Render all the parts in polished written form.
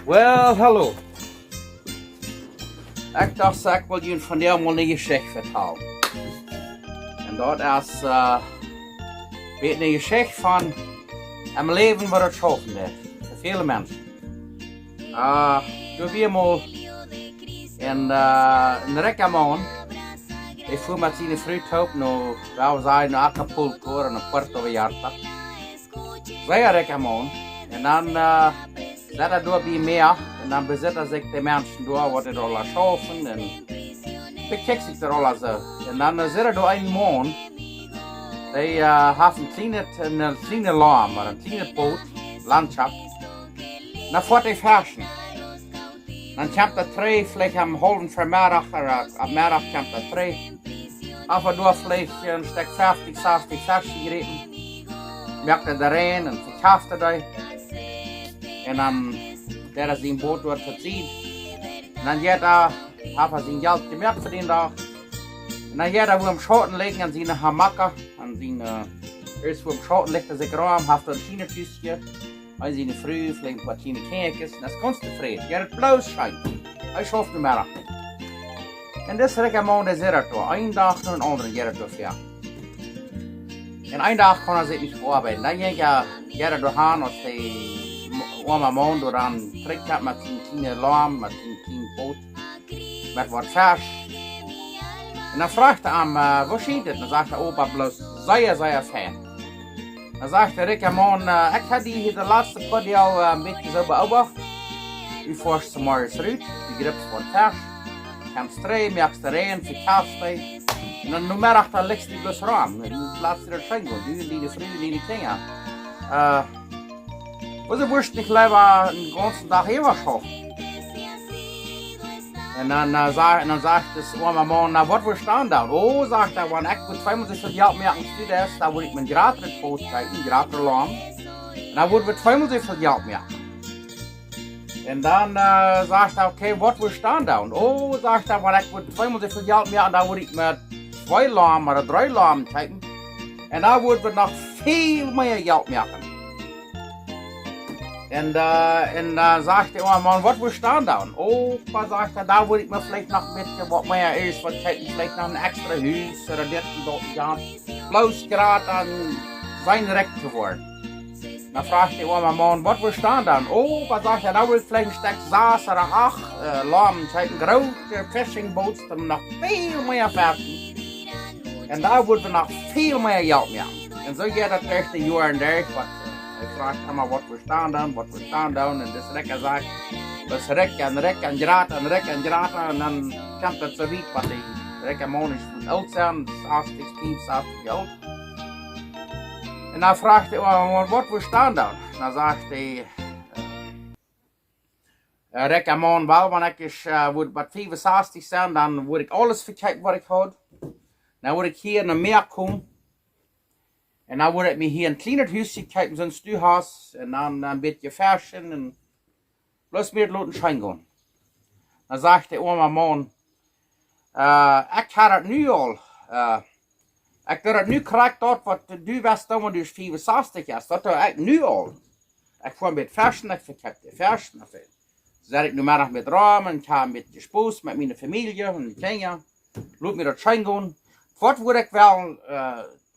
Well, hallo. Ik dacht, ik wil jullie van jou mal een geschichte vertellen. En dat is een geschichte van een leven waar het schaffen is. Voor vele mensen. Toen weer mal in Rekkerman. Ik voer met zijn vriend nou, we zijn naar Acapulco en een Puerto Vallarta. Zij Rekkerman. En dan zet er door bij meer. En dan bezitten zich de mensen door wat er alles schaffen. En bekijkt zich er alles zo. En dan zit er door een man. Die heeft een kleine laam, maar een kleine boot, landschap. Dan wordt hij versen. Dan komt er twee, vielleicht am halben Vermiddag, am Mittag komt er twee. Af en toe vielleicht een stuk 50, 60 versen gereden. Merkt er erin en verkauft er die. En dan der zijn boot wordt verzien. En dan heeft hij zijn geld gemerkt voor die dag. En dan heeft hij am Schotten liggen aan zijn hamakken. Aan zijn, eerst am Schotten ligt er zich raam, heeft er een tienertjesje. Hij zijn vrouw, vielleicht een paar tienerkindjes. En dat is ganz tevreden. Je hebt het blauw schijnt. Hij schaft de middag niet. En dus rek een man, dat zit er toe. Eén dag naar een andere, je hebt het ja. En één dag kon hij zich niet arbeiden. Dan ging je doorheen als hij oma man door aan trekt had met zijn kleine laam, met zijn kleine boot, met wat vers. En dan vraagt hij hem, waar schiet het? Dan zegt de opa bloos, zeer fijn. Dan zegt de Rick, man, ik heb die hier de laatste paar jaar een beetje zo beobacht. U vorst ze maar eens uit, die gript voor vers. Komt stree, merkt erin, verkauft hij. En dan nummer dan ligt hij bloos raam. En laat ze er zijn gaan, die de vrouw, die kinderen. Was wist nicht lieber den ganzen Tag hier was schaffen. Und dann sagt das arme Mann, na was willst du dann da? Oh, sagt er, wenn ich mit 75 Jahren mehr als du das, da würde ich mein Gradrecht zeigen, Gradrelang. Und dann würde ich 75 Jahre mehr. Und dann sagt er, okay, was willst du dann da? Und oh, sagt er, wenn ich mit 75 Jahren mehr, da würde ich mit 2 Lamm oder 3 Lamm zeigen. Und da würde ich noch viel mehr Geld machen. Und dann sagt der Mann, was willst du dann da? Opa sagt er, da würde ich mir vielleicht noch ein bisschen was mehr ist, was vielleicht noch ein extra Haus oder das und dort gehabt. Bloß gerade an sein Recht geworden. Dann fragt der Mann, was willst du dann da? Opa sagt er, da würde ich vielleicht ein Stück Saas oder 8 Lamm, ein großes Fishingboot, um noch viel mehr fertig. Und da würden wir noch viel mehr Geld machen. Und so geht das durch die Jahre durch. Ik vraag hem maar wat we staan dan. En dus Rekker zegt, dus Rekker en graten. En dan komt het zo weit, wat die Rekker man is goed oud zijn. Dus 80, 80 jaar oud. En dan vraagt hij wat we staan dan. Dan zegt hij, Rekker man, wel, wanneer ik wat 65 zijn, dan word ik alles verkijken wat ik had. Dan word ik hier naar meer komen. En dan word ik me hier een kleiner huisje kijken, zo'n stuurhuis. En dan een beetje versen en bloos meer laten schijn gaan. Dan zegt de oma man, ik heb het nu al. Ik heb het nu krijgt dat wat du was dan, want du 65 is. Dat heb ik nu al. Ik voer met versen, ik verkijk de versen. Dan zet ik nu middag met ramen, ik ga een beetje spoes met mijn familie en de kinderen. Laat me dat schijn gaan. Wat word ik wel...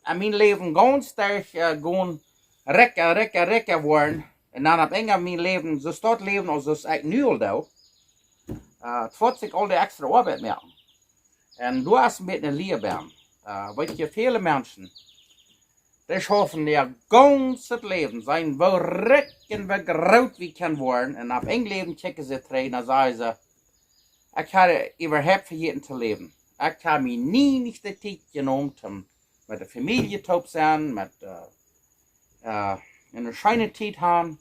in mijn leven ganz sterk gewoon rekken worden. En dan op een van mijn leven, zo staat leven als ik nu al doe. Het wordt zich al die extra arbeid maken. En du hast een beetje een leerbaan. Weet je, vele mensen, die schaffen die ganz het leven, zijn wel rekken wie groot wie kan worden. En op een leven kijken ze terug en dan zeggen ze, ik heb überhaupt vergeten te leven. Ik heb me niet de tijd genomen om met de familie top zijn, met een schijne tijd gaan.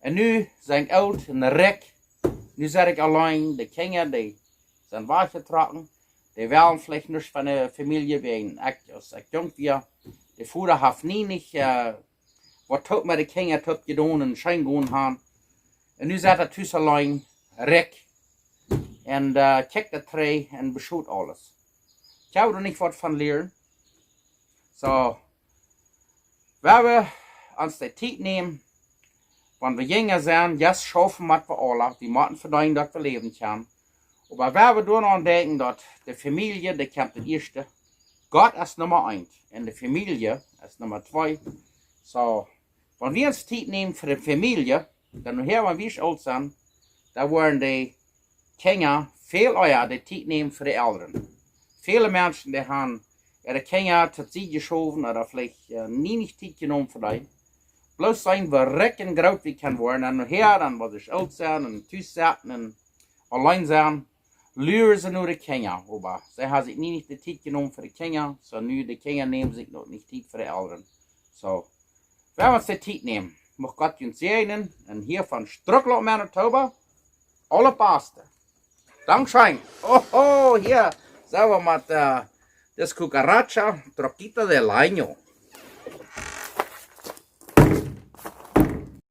En nu zijn ik oud in de rek. Nu zit ik alleen, de kinderen die zijn weggetrokken. Die willen vielleicht niet van de familie, wegen als ik jong was. De vader heeft niet wat top met de kinderen top gedaan en schijn gaan gaan. En nu zit hij thuis alleen, rek. En kijkt de tree en beschoot alles. Ik heb er niet wat van leren. So, wenn wir uns die Zeit nehmen, wenn wir jünger sind, jetzt schaffen wir alle, wir müssen verdienen, dass wir leben können. Aber wenn wir daran denken, dass die Familie, die kommt das Erste, Gott ist Nummer 1 und die Familie ist Nummer 2. So, wenn wir uns Zeit nehmen für die Familie, dann hier, wenn wir alt sind, da wollen die Kinder viel eher die Zeit nehmen für die Eltern. Viele Menschen, die haben ihre Kinder zur Zeit geschoben oder vielleicht nie nicht Zeit genommen für die. Bloß sein wir recken groß wie kann werden, und nachher, dann was ich alt sein und zusitzen und allein sein, lüren sie nur die Kinder. Aber sie haben sich nie nicht die Zeit genommen für die Kinder, so nur die Kinder nehmen sich noch nicht Zeit für die Eltern. So, wenn wir uns die Zeit nehmen, muss Gott uns segnen, und hier von Struckloch, Manitoba, alle Paste. Dankeschön. Oh, hier, sagen wir mal, das Cucaracha Troquita del Año.